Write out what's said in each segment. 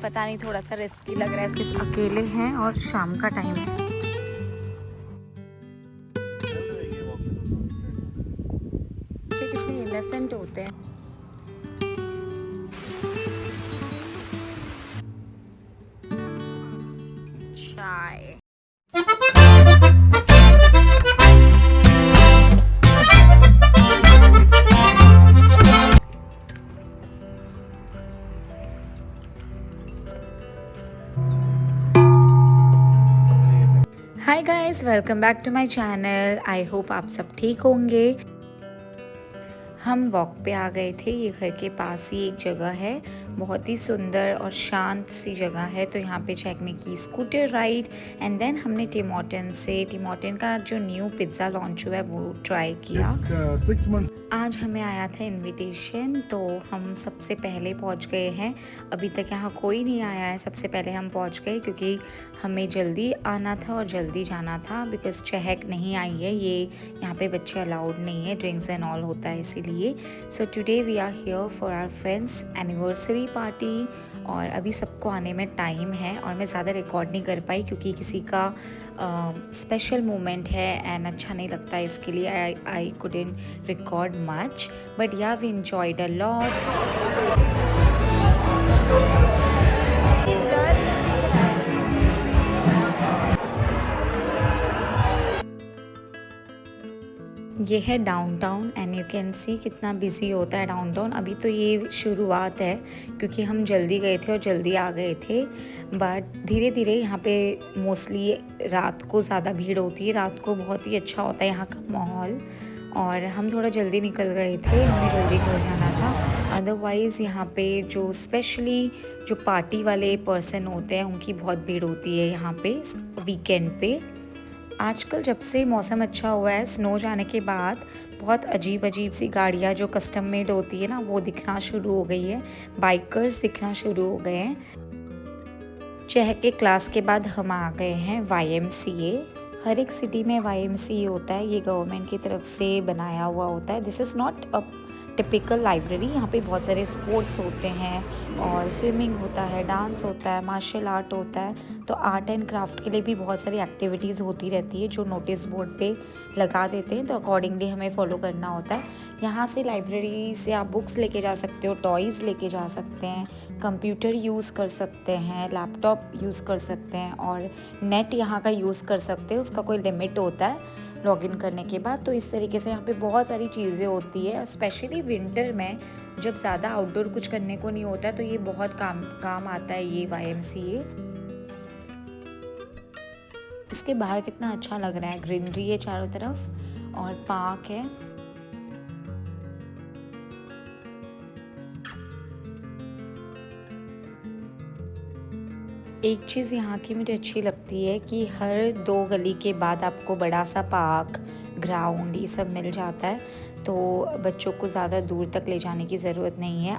पता नहीं, थोड़ा सा रिस्की लग रहा है। सिर्फ अकेले हैं और शाम का टाइम है। बच्चे कितने इनोसेंट होते हैं। चाय। Hi guys, welcome back to my channel. I hope आप सब ठीक होंगे। हम वॉक पे आ गए थे। ये घर के पास ही एक जगह है, बहुत ही सुंदर और शांत सी जगह है। तो यहाँ पे चेकने की स्कूटर राइड एंड देन हमने टिमोर्टन का जो न्यू पिज़्ज़ा लॉन्च हुआ है वो ट्राई किया। आज हमें आया था इनविटेशन, तो हम सबसे पहले पहुँच गए हैं। अभी तक यहाँ कोई नहीं आया है, सबसे पहले हम पहुँच गए क्योंकि हमें जल्दी आना था और जल्दी जाना था। बिकॉज चहक नहीं आई है, ये यहाँ पे बच्चे अलाउड नहीं है, ड्रिंक्स एंड ऑल होता है इसीलिए। So today we are here for our friends anniversary party. और अभी सबको आने में टाइम है और मैं ज़्यादा रिकॉर्ड नहीं कर पाई क्योंकि किसी का स्पेशल मोमेंट है एंड अच्छा नहीं लगता, इसके लिए I couldn't record much, but yeah, we enjoyed a lot. ये है downtown and you can see कितना बिजी होता है डाउनटाउन। अभी तो ये शुरुआत है क्योंकि हम जल्दी गए थे और जल्दी आ गए थे, बट धीरे धीरे यहाँ पे मोस्टली रात को ज़्यादा भीड़ होती है। रात को बहुत ही अच्छा होता है यहाँ का माहौल। और हम थोड़ा जल्दी निकल गए थे, हमें जल्दी घर जाना था। अदरवाइज़ यहाँ पे जो स्पेशली जो पार्टी वाले पर्सन होते हैं उनकी बहुत भीड़ होती है यहाँ पे वीकेंड पे। आजकल जब से मौसम अच्छा हुआ है, स्नो जाने के बाद बहुत अजीब अजीब सी गाड़ियाँ जो कस्टम मेड होती है ना, वो दिखना शुरू हो गई है। बाइकर्स दिखना शुरू हो गए हैं। चहक के क्लास के बाद हम आ गए हैं YMCA। हर एक सिटी में YMCA होता है, ये गवर्नमेंट की तरफ से बनाया हुआ होता है। This is not a typical library. यहाँ पे बहुत सारे स्पोर्ट्स होते हैं और स्विमिंग होता है, डांस होता है, मार्शल आर्ट होता है। तो आर्ट एंड क्राफ्ट के लिए भी बहुत सारी एक्टिविटीज़ होती रहती है जो नोटिस बोर्ड पे लगा देते हैं, तो अकॉर्डिंगली हमें फॉलो करना होता है। यहाँ से लाइब्रेरी से आप बुक्स लेके जा सकते हो, टॉयज़ लेके जा सकते हैं, कंप्यूटर यूज़ कर सकते हैं, लैपटॉप यूज़ कर सकते हैं और नेट यहाँ का यूज़ कर सकते हैं। उसका कोई लिमिट होता है लॉगिन करने के बाद। तो इस तरीके से यहाँ पे बहुत सारी चीज़ें होती है, स्पेशली विंटर में जब ज़्यादा आउटडोर कुछ करने को नहीं होता है तो ये बहुत काम आता है ये YMCA। इसके बाहर कितना अच्छा लग रहा है, ग्रीनरी है चारों तरफ और पार्क है। एक चीज़ यहाँ की मुझे अच्छी लगती है कि हर 2 गली के बाद आपको बड़ा सा पार्क, ग्राउंड ये सब मिल जाता है। तो बच्चों को ज़्यादा दूर तक ले जाने की ज़रूरत नहीं है।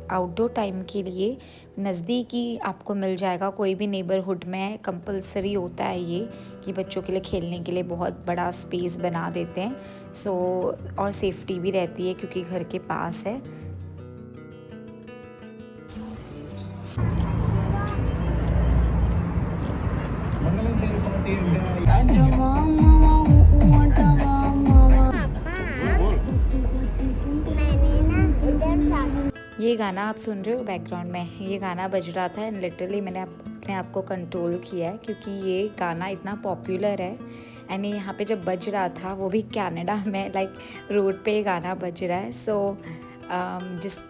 आउटडोर टाइम के लिए नज़दीकी आपको मिल जाएगा। कोई भी नेबरहुड में कंपलसरी होता है ये कि बच्चों के लिए खेलने के लिए बहुत बड़ा स्पेस बना देते हैं। सो और सेफ्टी भी रहती है क्योंकि घर के पास है। ये गाना आप सुन रहे हो बैकग्राउंड में, ये गाना बज रहा था एंड लिटरली मैंने अपने आप को कंट्रोल किया है क्योंकि ये गाना इतना पॉपुलर है। एंड यहाँ पे जब बज रहा था वो भी कनाडा में, लाइक रोड पे गाना बज रहा है। सो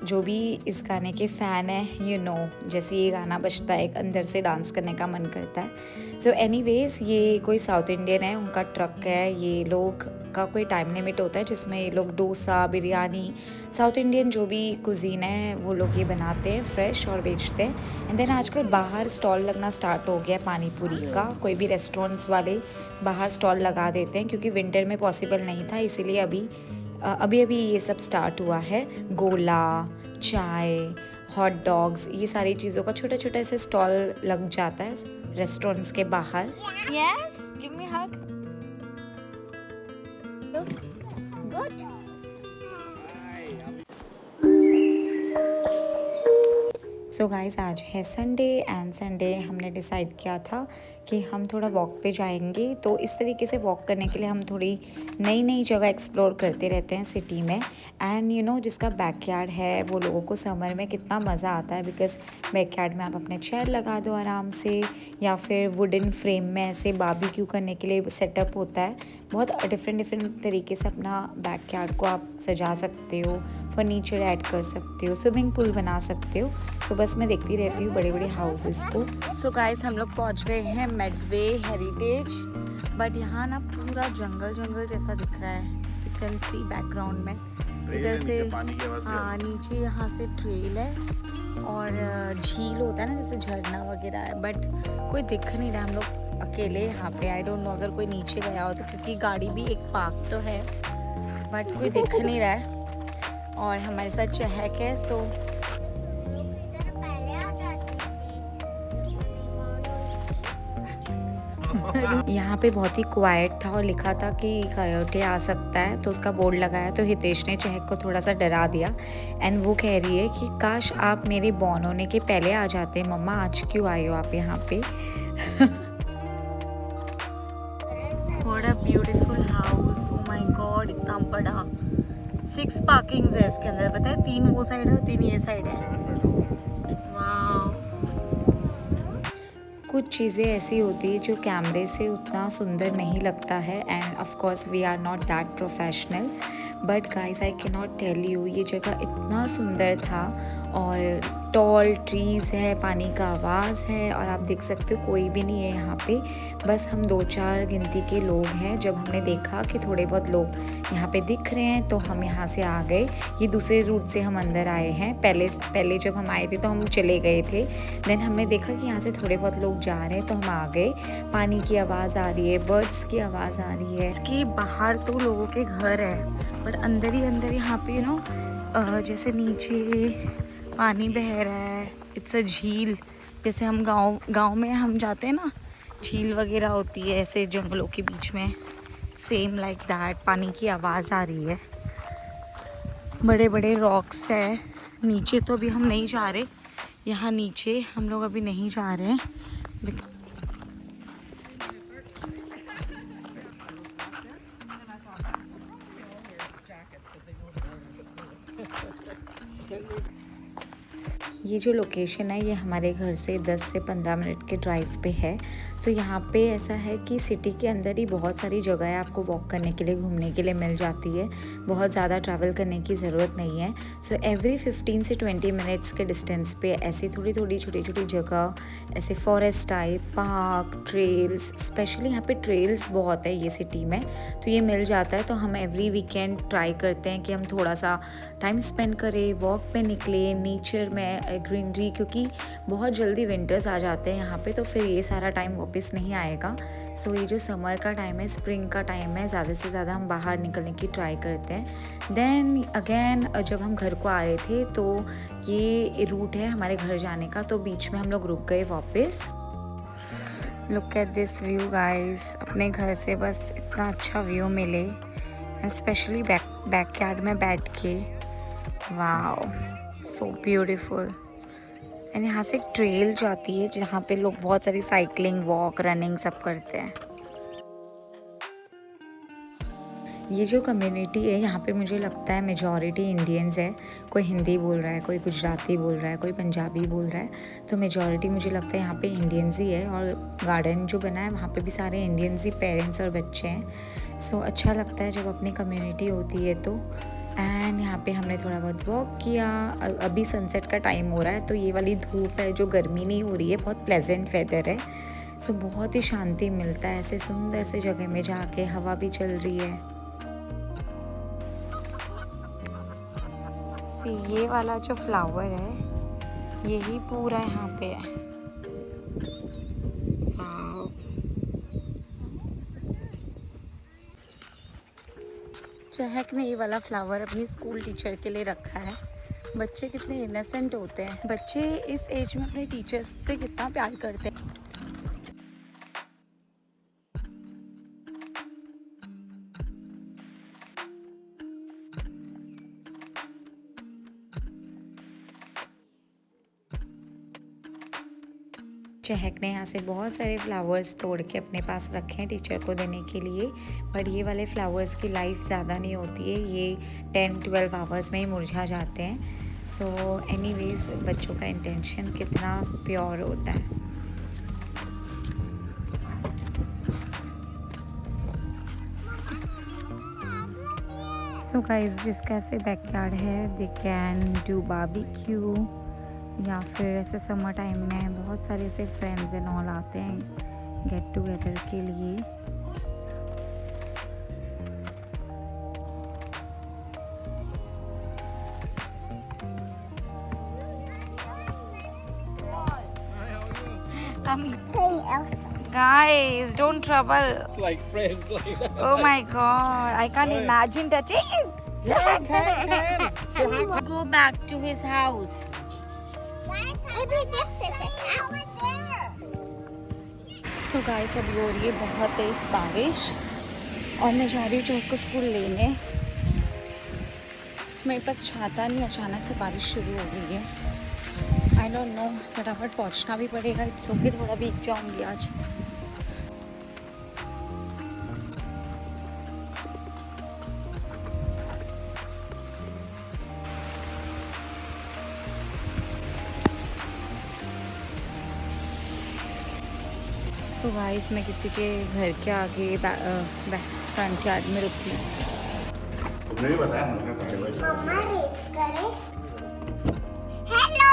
जो भी इस गाने के फ़ैन है यू नो, जैसे ये गाना बजता है एक अंदर से डांस करने का मन करता है। सो एनीवेज ये कोई साउथ इंडियन है, उनका ट्रक है। ये लोग का कोई टाइम लिमिट होता है जिसमें ये लोग डोसा, बिरयानी, साउथ इंडियन जो भी कुजीन है वो लोग ये बनाते हैं फ्रेश और बेचते हैं। एंड देन आजकल बाहर स्टॉल लगना स्टार्ट हो गया पानी पूरी का। कोई भी रेस्टोरेंट्स वाले बाहर स्टॉल लगा देते हैं क्योंकि विंटर में पॉसिबल नहीं था, इसीलिए अभी ये सब स्टार्ट हुआ है। गोला, चाय, हॉट डॉग्स, ये सारी चीज़ों का छोटा छोटा ऐसे स्टॉल लग जाता है रेस्टोरेंट्स के बाहर। यस, गिव मी हग। गुड। सो गाइस आज है संडे एंड संडे हमने डिसाइड किया था कि हम थोड़ा वॉक पे जाएंगे। तो इस तरीके से वॉक करने के लिए हम थोड़ी नई नई जगह एक्सप्लोर करते रहते हैं सिटी में। एंड जिसका बैकयार्ड है वो लोगों को समर में कितना मज़ा आता है, बिकॉज़ बैकयार्ड में आप अपने चेयर लगा दो आराम से, या फिर वुडन फ्रेम में ऐसे बारबेक्यू करने के लिए सेटअप होता है। बहुत डिफरेंट तरीके से अपना बैकयार्ड को आप सजा सकते हो, फर्नीचर ऐड कर सकते हो, स्विमिंग पूल बना सकते हो। सो बस मैं देखती रहती हूँ बड़े बड़े हाउसेस को। सो गाइस हम लोग पहुँच गए हैं मेडवे हेरिटेज, बट यहाँ ना पूरा जंगल जंगल जैसा दिख रहा है। यू कैन सी बैकग्राउंड में इधर से, हाँ नीचे यहाँ से ट्रेल है और झील होता है ना, जैसे झरना वगैरह है, बट कोई दिख नहीं रहा। हम लोग अकेले यहाँ पे, आई डोंट नो अगर कोई नीचे गया हो तो, क्योंकि गाड़ी भी एक पार्क तो है बट कोई दिख नहीं रहा है। और हमारे साथ चहक है। सो यहाँ पे बहुत ही क्वाइट था और लिखा था कि कयोटे आ सकता है, तो उसका बोर्ड लगाया। तो हितेश ने चहक को थोड़ा सा डरा दिया एंड वो कह रही है कि काश आप मेरे बॉर्न होने के पहले आ जाते। मम्मा आज क्यों आए हो आप यहाँ पे? What a beautiful house, oh my god, इतना बड़ा। 6 पार्किंग्स है इसके अंदर, पता है? 3 वो साइड है और 3 ये साइड है। वाह, कुछ चीज़ें ऐसी होती है जो कैमरे से उतना सुंदर नहीं लगता है। And of course we are not that professional, but guys I can not tell you, ये जगह इतना सुंदर था। और टॉल ट्रीज़ है, पानी का आवाज़ है, और आप देख सकते हो कोई भी नहीं है यहाँ पे। बस हम 2-4 गिनती के लोग हैं। जब हमने देखा कि थोड़े बहुत लोग यहाँ पे दिख रहे हैं तो हम यहाँ से आ गए। ये दूसरे रूट से हम अंदर आए हैं। पहले जब हम आए थे तो हम चले गए थे। देन हमने देखा कि यहाँ से थोड़े बहुत लोग जा रहे हैं तो हम आ गए। पानी की आवाज़ आ रही है, बर्ड्स की आवाज़ आ रही है। इसके बाहर तो लोगों के घर है, बट अंदर ही अंदर यहाँ पे जैसे नीचे पानी बह रहा है। इट्स अ झील, जैसे हम गांव में हम जाते हैं ना, झील वगैरह होती है ऐसे जंगलों के बीच में, सेम लाइक दैट। पानी की आवाज़ आ रही है, बड़े बड़े रॉक्स है नीचे। तो अभी हम नहीं जा रहे, यहाँ नीचे हम लोग अभी नहीं जा रहे हैं। ये जो लोकेशन है ये हमारे घर से 10 से 15 मिनट के ड्राइव पे है। तो यहाँ पे ऐसा है कि सिटी के अंदर ही बहुत सारी जगह आपको वॉक करने के लिए, घूमने के लिए मिल जाती है। बहुत ज़्यादा ट्रैवल करने की ज़रूरत नहीं है। सो एवरी 15 से 20 मिनट्स के डिस्टेंस पे ऐसी थोड़ी थोड़ी छोटी छोटी जगह, ऐसे forest type, park, trails, specially यहाँ पे ट्रेल्स बहुत है ये सिटी में, तो ये मिल जाता है। तो हम एवरी वीकेंड ट्राई करते हैं कि हम थोड़ा सा टाइम स्पेंड करें, वॉक पे निकले नेचर में, ग्रीनरी, क्योंकि बहुत जल्दी विंटर्स आ जाते हैं यहाँ पे, तो फिर ये सारा टाइम वापस नहीं आएगा। सो ये जो समर का टाइम है, स्प्रिंग का टाइम है, ज़्यादा से ज़्यादा हम बाहर निकलने की ट्राई करते हैं। देन अगेन जब हम घर को आ रहे थे तो ये रूट है हमारे घर जाने का, तो बीच में हम लोग रुक गए वापस। Look at this view guys, अपने घर से बस इतना अच्छा व्यू मिले, स्पेशली बैकयार्ड में बैठ के। Wow, so beautiful. एंड यहाँ से एक ट्रेल जाती है जहाँ पे लोग बहुत सारी साइकिलिंग, वॉक, रनिंग सब करते हैं। ये जो कम्युनिटी है यहाँ पे मुझे लगता है मेजॉरिटी इंडियंस है। कोई हिंदी बोल रहा है, कोई गुजराती बोल रहा है, कोई पंजाबी बोल रहा है, तो मेजॉरिटी मुझे लगता है यहाँ पे इंडियंस ही है। और गार्डन जो बना है वहाँ पे भी सारे इंडियंस ही, पेरेंट्स और बच्चे हैं। सो अच्छा लगता है जब अपनी कम्युनिटी होती है तो। एंड यहाँ पे हमने थोड़ा बहुत वॉक किया। अभी सनसेट का टाइम हो रहा है, तो ये वाली धूप है जो गर्मी नहीं हो रही है, बहुत प्लेजेंट वेदर है। सो बहुत ही शांति मिलता है ऐसे सुंदर से जगह में जाके, हवा भी चल रही है। ये वाला जो फ्लावर है यही पूरा यहाँ पे है। चहक ने ये वाला फ्लावर अपनी स्कूल टीचर के लिए रखा है। बच्चे कितने इनोसेंट होते हैं, बच्चे इस एज में अपने टीचर्स से कितना प्यार करते हैं। चहक ने यहाँ से बहुत सारे फ्लावर्स तोड़ के अपने पास रखे हैं टीचर को देने के लिए, बट ये वाले फ्लावर्स की लाइफ ज़्यादा नहीं होती है, ये 10-12 आवर्स में ही मुरझा जाते हैं। सो एनीवेज बच्चों का इंटेंशन कितना प्योर होता है। सो गाइस, जिसका ऐसे बैकयार्ड है दे कैन डू बारबेक्यू, या फिर ऐसे समर टाइम में बहुत सारे ऐसे फ्रेंड्स एंड ऑल आते हैं गेट टुगेदर के लिए। Guys, don't trouble. It's like friends, like that. Oh my god, I can't imagine touching him. Go back to his house. Maybe this is it. Now it's there. So guys, अभी हो रही है बहुत तेज बारिश और मैं जा रही हूँ चौक को स्कूल लेने। मेरे पास छाता नहीं, अचानक से बारिश शुरू हो गई है। आई डोंट नो, फटाफट पहुँचना भी पड़ेगा। इट्स ओके, थोड़ा भीग जाऊँगी आज। सो गाइस, मैं किसी के घर के आगे फ्रंट यार्ड में रुकी हूँ। तुमने भी बताया मुझे मम्मा रेस करे। हेलो।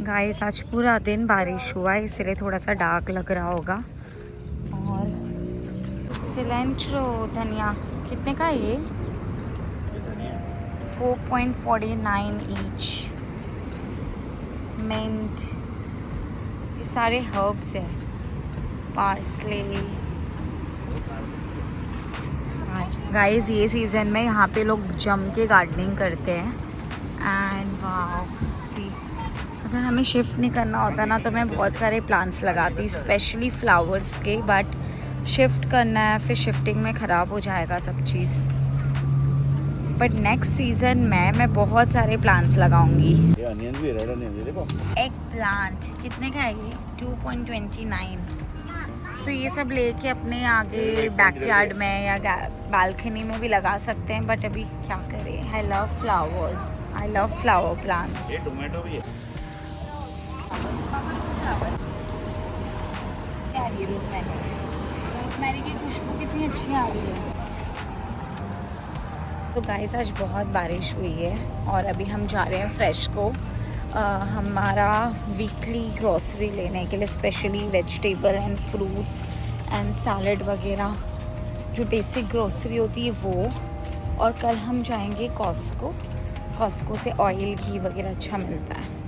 गाइस, आज पूरा दिन बारिश हुआ है, इसलिए थोड़ा सा डार्क लग रहा होगा। और सिलेंट्रो धनिया कितने का है ये? 4.49 ईच। मिंट, ये सारे हर्ब्स है। पार्सले। गाइस, ये सीज़न में यहाँ पे लोग जम के गार्डनिंग करते हैं। एंड वाओ, सी, अगर हमें शिफ्ट नहीं करना होता ना तो मैं बहुत सारे प्लांट्स लगाती, स्पेशली फ्लावर्स के, बट शिफ्ट करना है, फिर शिफ्टिंग में ख़राब हो जाएगा सब चीज़। बट नेक्स्ट सीज़न में मैं बहुत सारे प्लांट्स लगाऊंगी। ये अनियन भी, रेड अनियन भी देखो। एक प्लांट कितने का है ये? 2.29। सो ये सब लेके अपने आगे बैकयार्ड में या बालकनी में भी लगा सकते हैं, बट अभी क्या करें। I love flowers, I love flower plants. ये टोमेटो भी है। रोज़मेरी की खुशबू कितनी अच्छी आ रही है। तो गाइस, आज बहुत बारिश हुई है और अभी हम जा रहे हैं फ्रेश को हमारा वीकली ग्रॉसरी लेने के लिए, specially vegetable and fruits and salad वगैरह, जो बेसिक ग्रॉसरी होती है वो। और कल हम जाएंगे कॉस्को से ऑयल घी वगैरह अच्छा मिलता है।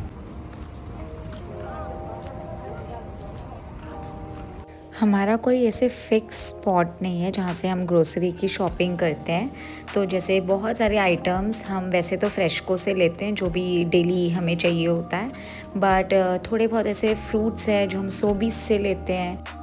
हमारा कोई ऐसे फिक्स स्पॉट नहीं है जहाँ से हम ग्रोसरी की शॉपिंग करते हैं। तो जैसे बहुत सारे आइटम्स हम वैसे तो फ्रेशको से लेते हैं, जो भी डेली हमें चाहिए होता है, बट थोड़े बहुत ऐसे फ्रूट्स हैं जो हम सोबीस से लेते हैं।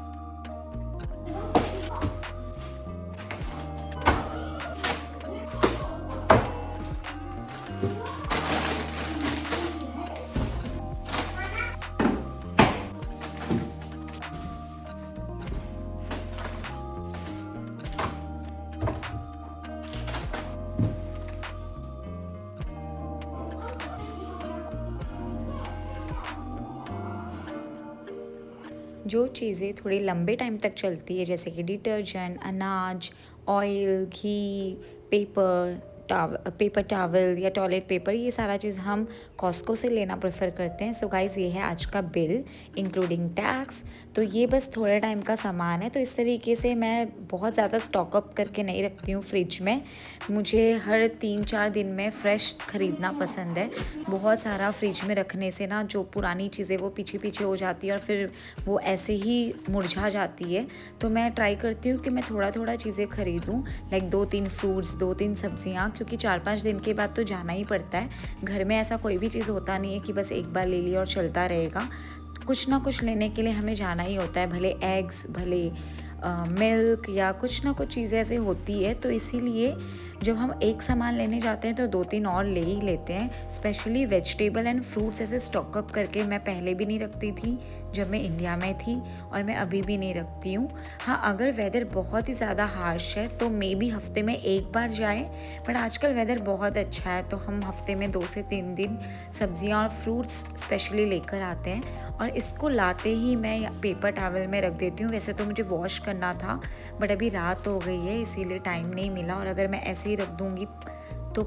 जो चीज़ें थोड़ी लंबे टाइम तक चलती है, जैसे कि डिटर्जेंट, अनाज, ऑयल, घी, पेपर टॉवल या टॉयलेट पेपर, ये सारा चीज़ हम कॉस्को से लेना प्रेफर करते हैं। सो गाइस, ये है आज का बिल इंक्लूडिंग टैक्स। तो ये बस थोड़े टाइम का सामान है, तो इस तरीके से मैं बहुत ज़्यादा स्टॉक अप करके नहीं रखती हूँ फ्रिज में। मुझे हर 3-4 दिन में फ़्रेश ख़रीदना पसंद है। बहुत सारा फ्रिज में रखने से ना जो पुरानी चीज़ें वो पीछे पीछे हो जाती है और फिर वो ऐसे ही मुरझा जाती है। तो मैं ट्राई करती हूँ कि मैं थोड़ा थोड़ा चीज़ें ख़रीदूँ, लाइक 2-3 फ्रूट्स, 2-3 सब्जियाँ, क्योंकि 4-5 दिन के बाद तो जाना ही पड़ता है। घर में ऐसा कोई भी चीज़ होता नहीं है कि बस एक बार ले लिया और चलता रहेगा। कुछ ना कुछ लेने के लिए हमें जाना ही होता है, भले एग्स, भले मिल्क या कुछ ना कुछ चीज़ें ऐसे होती है। तो इसीलिए जब हम एक सामान लेने जाते हैं तो 2-3 और ले ही लेते हैं। स्पेशली वेजिटेबल एंड फ्रूट्स ऐसे स्टॉकअप करके मैं पहले भी नहीं रखती थी जब मैं इंडिया में थी, और मैं अभी भी नहीं रखती हूँ। हाँ, अगर वेदर बहुत ही ज़्यादा हार्श है तो मे बी हफ्ते में एक बार जाए, बट आजकल वेदर बहुत अच्छा है तो हम हफ्ते में 2 से 3 दिन सब्जियाँ और फ्रूट्स स्पेशली लेकर आते हैं। और इसको लाते ही मैं पेपर टॉवल में रख देती हूँ। वैसे तो मुझे वॉश करना था, बट अभी रात हो गई है इसीलिए टाइम नहीं मिला, और अगर मैं ऐसे ही रख दूँगी तो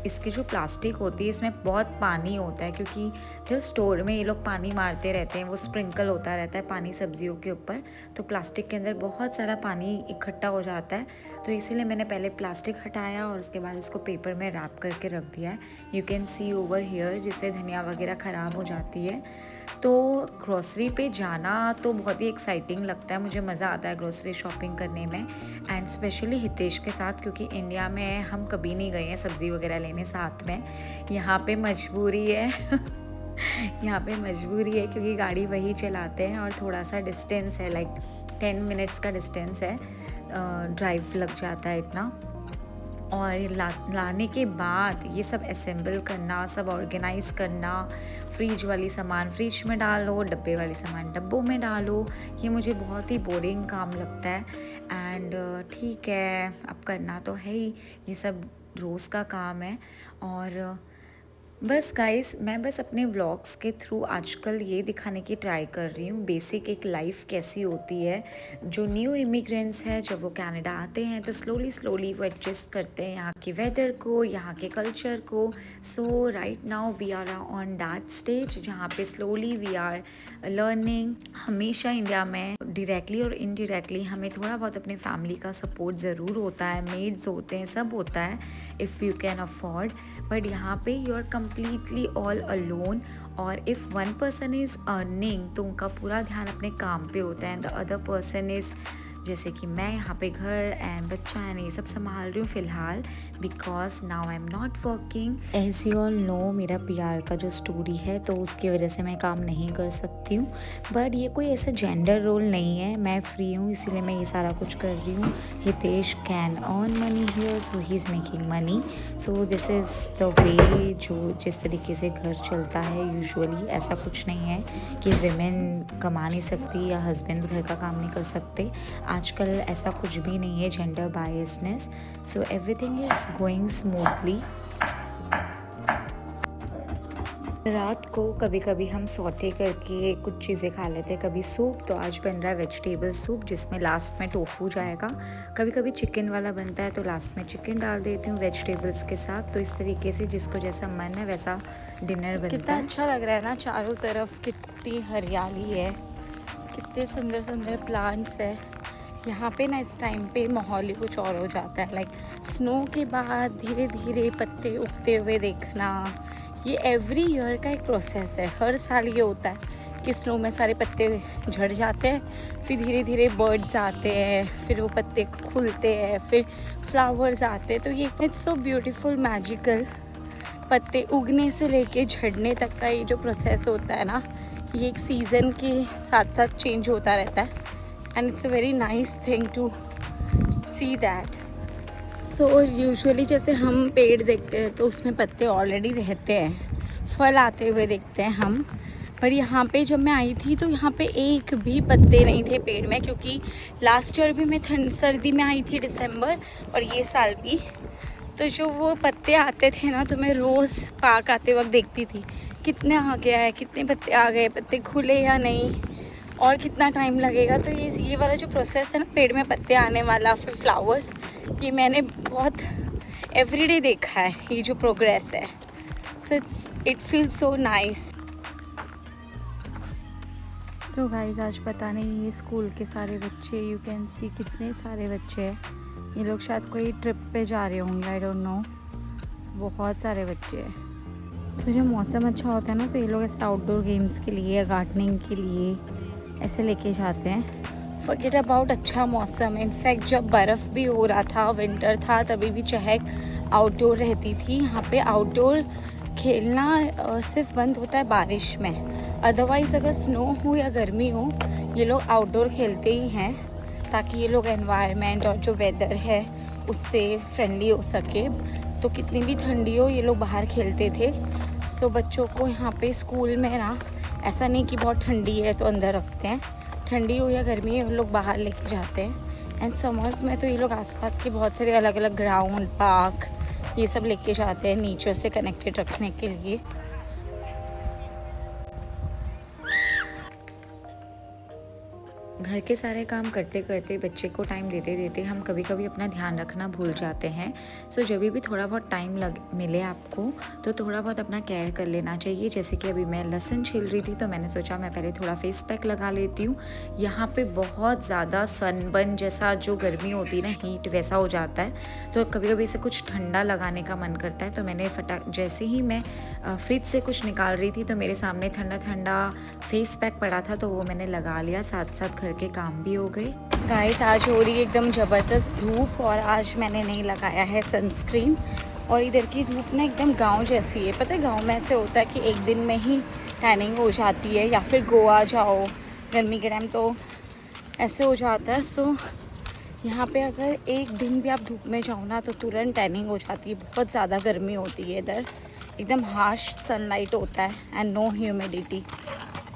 इसकी जो प्लास्टिक होती है इसमें बहुत पानी होता है, क्योंकि जब स्टोर में ये लोग पानी मारते रहते हैं, वो स्प्रिंकल होता रहता है पानी सब्जियों के ऊपर, तो प्लास्टिक के अंदर बहुत सारा पानी इकट्ठा हो जाता है। तो इसीलिए मैंने पहले प्लास्टिक हटाया और उसके बाद इसको पेपर में रैप करके रख दिया है। You can see over here, जिससे धनिया वगैरह ख़राब हो जाती है। तो ग्रोसरी पे जाना तो बहुत ही एक्साइटिंग लगता है, मुझे मज़ा आता है ग्रोसरी शॉपिंग करने में, एंड स्पेशली हितेश के साथ, क्योंकि इंडिया में हम कभी नहीं गए हैं सब्ज़ी वगैरह लेने साथ में। यहाँ पे मजबूरी है यहाँ पे मजबूरी है क्योंकि गाड़ी वही चलाते हैं और थोड़ा सा डिस्टेंस है, लाइक 10 मिनट्स का डिस्टेंस है, ड्राइव लग जाता है इतना। और लाने के बाद ये सब असेंबल करना, सब ऑर्गेनाइज़ करना, फ्रिज वाली सामान फ्रिज में डालो, डब्बे वाली सामान डब्बों में डालो, ये मुझे बहुत ही बोरिंग काम लगता है। एंड ठीक है, अब करना तो है ही, ये सब रोज़ का काम है। और बस गाइस, मैं बस अपने व्लॉग्स के थ्रू आजकल ये दिखाने की ट्राई कर रही हूँ बेसिक एक लाइफ कैसी होती है। जो न्यू इमिग्रेंट्स हैं, जब वो कनाडा आते हैं तो स्लोली वो एडजस्ट करते हैं यहाँ के वेदर को, यहाँ के कल्चर को। So right now we are on that stage जहाँ पे स्लोली वी आर लर्निंग। हमेशा इंडिया में डायरेक्टली और इनडायरेक्टली हमें थोड़ा बहुत अपने फैमिली का सपोर्ट ज़रूर होता है, मेड्स होते हैं, सब होता है if you can afford. But यहाँ पे you are completely all alone, और if one person is earning तो उनका पूरा ध्यान अपने काम पे होता है, and the other person is, जैसे कि मैं यहाँ पे घर एंड बच्चा एंड ये सब संभाल रही हूँ फ़िलहाल, because now I am not working. As you all know, मेरा PR का जो स्टोरी है तो उसकी वजह से मैं काम नहीं कर सकती हूँ, बट ये कोई ऐसा जेंडर रोल नहीं है, मैं फ्री हूँ इसीलिए मैं ये सारा कुछ कर रही हूँ। Hitesh can earn money here, so he is making money, so this is the way जो जिस तरीके से घर चलता है यूजुअली। ऐसा कुछ नहीं है कि विमेन कमा नहीं सकती या हस्बैंड्स घर का काम नहीं कर सकते, आजकल ऐसा कुछ भी नहीं है, gender biasness. So everything is going smoothly. रात को कभी कभी हम सॉटे करके कुछ चीज़ें खा लेते हैं, कभी सूप, तो आज बन रहा है वेजिटेबल सूप जिसमें लास्ट में टोफू जाएगा। कभी कभी चिकन वाला बनता है तो लास्ट में चिकन डाल देती हूँ वेजिटेबल्स के साथ। तो इस तरीके से जिसको जैसा मन है वैसा डिनर बनता है। कितना अच्छा लग रहा है ना, चारों तरफ कितनी हरियाली है, कितने सुंदर सुंदर प्लांट्स है यहाँ पे ना। इस टाइम पे माहौल ही कुछ और हो जाता है, लाइक स्नो के बाद धीरे धीरे पत्ते उगते हुए देखना। ये एवरी ईयर का एक प्रोसेस है, हर साल ये होता है कि स्नो में सारे पत्ते झड़ जाते हैं, फिर धीरे धीरे बर्ड्स आते हैं, फिर वो पत्ते खुलते हैं, फिर फ्लावर्स आते हैं। तो ये इट्स सो ब्यूटीफुल, मैजिकल। पत्ते उगने से लेके झड़ने तक का ये जो प्रोसेस होता है ना, ये एक सीज़न के साथ साथ चेंज होता रहता है, and it's a very nice thing to see that. So usually जैसे हम पेड़ देखते हैं तो उसमें पत्ते ऑलरेडी रहते हैं, फल आते हुए देखते हैं हम, पर यहाँ पे जब मैं आई थी तो यहाँ पे एक भी पत्ते नहीं थे पेड़ में, क्योंकि लास्ट ईयर भी मैं सर्दी में आई थी दिसंबर, और ये साल भी। तो जो वो पत्ते आते थे ना, तो मैं रोज़ पार्क आते वक्त देखती थी कितने आ गया है, कितने पत्ते आ गए, पत्ते खुले या नहीं, और कितना टाइम लगेगा। तो ये वाला जो प्रोसेस है ना, पेड़ में पत्ते आने वाला, फिर फ्लावर्स, ये मैंने बहुत एवरीडे देखा है, ये जो प्रोग्रेस है। So it feels so nice. So guys, आज पता नहीं ये स्कूल के सारे बच्चे, यू कैन सी कितने सारे बच्चे हैं, ये लोग शायद कोई ट्रिप पे जा रहे होंगे, आई डोंट नो, बहुत सारे बच्चे हैं। तो जब मौसम अच्छा होता है ना, तो ये लोग ऐसे आउटडोर गेम्स के लिए या गार्डनिंग के लिए ऐसे लेके जाते हैं। फॉरगेट अबाउट अच्छा मौसम, इनफैक्ट जब बर्फ़ भी हो रहा था, विंटर था, तभी भी चहक आउटडोर रहती थी। यहाँ पे आउटडोर खेलना सिर्फ बंद होता है बारिश में, अदरवाइज़ अगर स्नो हो या गर्मी हो, ये लोग आउटडोर खेलते ही हैं, ताकि ये लोग एनवायरनमेंट और जो वेदर है उससे फ्रेंडली हो सके। तो कितनी भी ठंडी हो ये लोग बाहर खेलते थे। सो बच्चों को यहाँ पे स्कूल में ना ऐसा नहीं कि बहुत ठंडी है तो अंदर रखते हैं, ठंडी हो या गर्मी है वो लोग बाहर लेके जाते हैं। एंड समर्स में तो ये लोग आसपास के बहुत सारे अलग अलग ग्राउंड, पार्क ये सब लेके जाते हैं नेचर से कनेक्टेड रखने के लिए। घर के सारे काम करते करते, बच्चे को टाइम देते देते हम कभी कभी अपना ध्यान रखना भूल जाते हैं। सो जब भी थोड़ा बहुत टाइम मिले आपको तो थोड़ा बहुत अपना केयर कर लेना चाहिए। जैसे कि अभी मैं लहसुन छील रही थी तो मैंने सोचा मैं पहले थोड़ा फेस पैक लगा लेती हूँ। यहाँ पे बहुत ज़्यादा सनबर्न जैसा जो गर्मी होती है ना, हीट वैसा हो जाता है, तो कभी कभी इसे कुछ ठंडा लगाने का मन करता है। तो मैंने जैसे ही मैं फ्रिज से कुछ निकाल रही थी तो मेरे सामने ठंडा ठंडा फेस पैक पड़ा था, तो वो मैंने लगा लिया, साथ साथ घर के काम भी हो गए। गाइस आज हो रही है एकदम ज़बरदस्त धूप और आज मैंने नहीं लगाया है सनस्क्रीन। और इधर की धूप ना एकदम गांव जैसी है। पता है गांव में ऐसे होता है कि एक दिन में ही टैनिंग हो जाती है, या फिर गोवा जाओ गर्मी के टाइम तो ऐसे हो जाता है। सो यहाँ पे अगर एक दिन भी आप धूप में जाओ ना तो तुरंत टैनिंग हो जाती है। बहुत ज़्यादा गर्मी होती है इधर, एकदम हार्श सनलाइट होता है एंड नो ह्यूमिडिटी।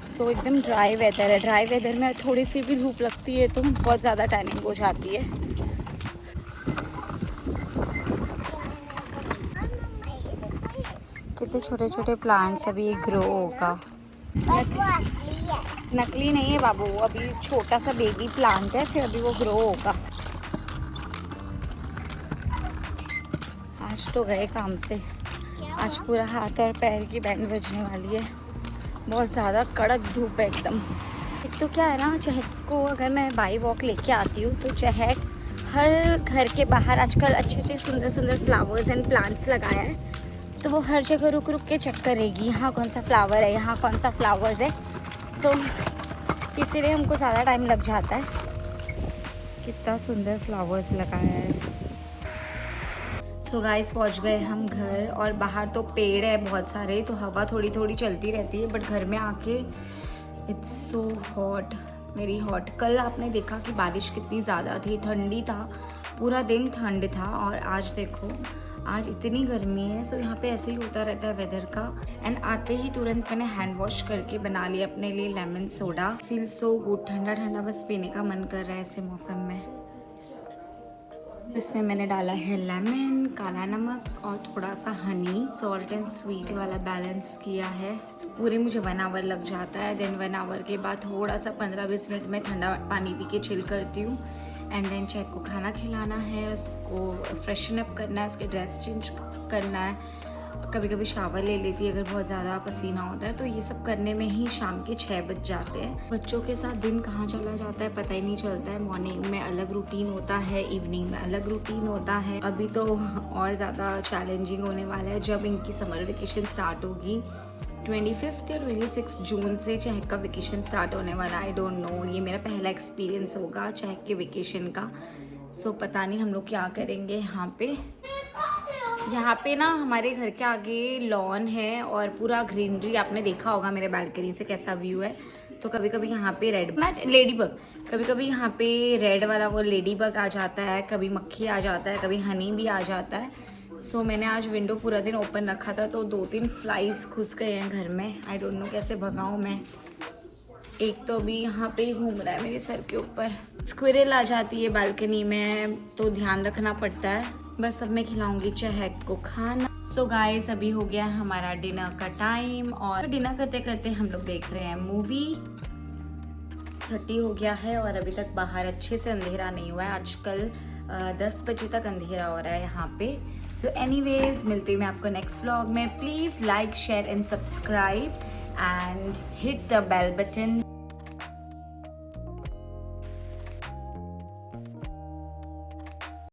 सो एकदम ड्राई वेदर है। ड्राई वेदर में थोड़ी सी भी धूप लगती है तो बहुत ज़्यादा टैनिंग हो जाती है। कितने छोटे छोटे प्लांट्स अभी ये ग्रो होगा। नकली नहीं है बाबू, अभी छोटा सा बेबी प्लांट है, फिर अभी वो ग्रो होगा। आज तो गए काम से, आज पूरा हाथ और पैर की बैंड बजने वाली है। बहुत ज़्यादा कड़क धूप है एकदम। एक तो क्या है ना, चहक को अगर मैं बाई वॉक लेके आती हूँ तो चहक हर घर के बाहर आजकल अच्छे अच्छे सुंदर सुंदर फ्लावर्स एंड प्लांट्स लगाया है, तो वो हर जगह रुक रुक के चेक करेगी यहाँ कौन सा फ्लावर है, यहाँ कौन सा फ्लावर्स है, तो इसीलिए हमको ज़्यादा टाइम लग जाता है। कितना सुंदर फ्लावर्स लगाया है। सो गाइस पहुंच गए हम घर, और बाहर तो पेड़ है बहुत सारे, तो हवा थोड़ी थोड़ी चलती रहती है, बट घर में आके it's so hot, very hot. कल आपने देखा कि बारिश कितनी ज़्यादा थी, ठंडी था, पूरा दिन ठंड था, और आज देखो आज इतनी गर्मी है। सो यहाँ पे ऐसे ही होता रहता है वेदर का। एंड आते ही तुरंत मैंने हैंड वॉश करके बना लिया अपने लिए lemon soda. Feel so good, ठंडा ठंडा बस पीने का मन कर रहा है ऐसे मौसम में। इसमें मैंने डाला है लेमन, काला नमक और थोड़ा सा हनी, सॉल्ट एंड स्वीट वाला बैलेंस किया है। पूरे मुझे 1 आवर लग जाता है। देन 1 आवर के बाद थोड़ा सा 15-20 मिनट में ठंडा पानी पी के चिल करती हूँ। एंड देन चेक को खाना खिलाना है, उसको फ्रेशन अप करना है, उसके ड्रेस चेंज करना है। कभी कभी शावर ले लेती है अगर बहुत ज़्यादा पसीना होता है, तो ये सब करने में ही शाम के 6 बज जाते हैं। बच्चों के साथ दिन कहाँ चला जाता है पता ही नहीं चलता है। मॉर्निंग में अलग रूटीन होता है, इवनिंग में अलग रूटीन होता है। अभी तो और ज़्यादा चैलेंजिंग होने वाला है जब इनकी समर वेकेशन स्टार्ट होगी। 25 या 26 जून से चहक का वेकेशन स्टार्ट होने वाला। आई डोंट नो, ये मेरा पहला एक्सपीरियंस होगा चहक के वेकेशन का। सो पता नहीं हम लोग क्या करेंगे यहाँ पे। यहाँ पे ना हमारे घर के आगे लॉन है और पूरा ग्रीनरी, आपने देखा होगा मेरे बालकनी से कैसा व्यू है। तो कभी कभी यहाँ पे लेडी बग, कभी कभी यहाँ पे रेड वाला वो लेडी बग आ जाता है, कभी मक्खी आ जाता है, कभी हनी भी आ जाता है। सो मैंने आज विंडो पूरा दिन ओपन रखा था, तो 2-3 फ्लाइज घुस गए हैं घर में। आई डोंट नो कैसे भगाऊँ मैं। एक तो अभी यहाँ पे ही घूम रहा है मेरे सर के ऊपर। स्क्विरल आ जाती है बालकनी में, तो ध्यान रखना पड़ता है। बस अब मैं खिलाऊंगी चहक को खाना। सो गाइस अभी हो गया हमारा डिनर का टाइम, और डिनर करते करते हम लोग देख रहे हैं मूवी। 30 हो गया है और अभी तक बाहर अच्छे से अंधेरा नहीं हुआ है। आजकल 10 बजे तक अंधेरा हो रहा है यहाँ पे। सो एनीवेज मिलती हूँ मैं आपको नेक्स्ट व्लॉग में। Please like, share and subscribe and hit the bell button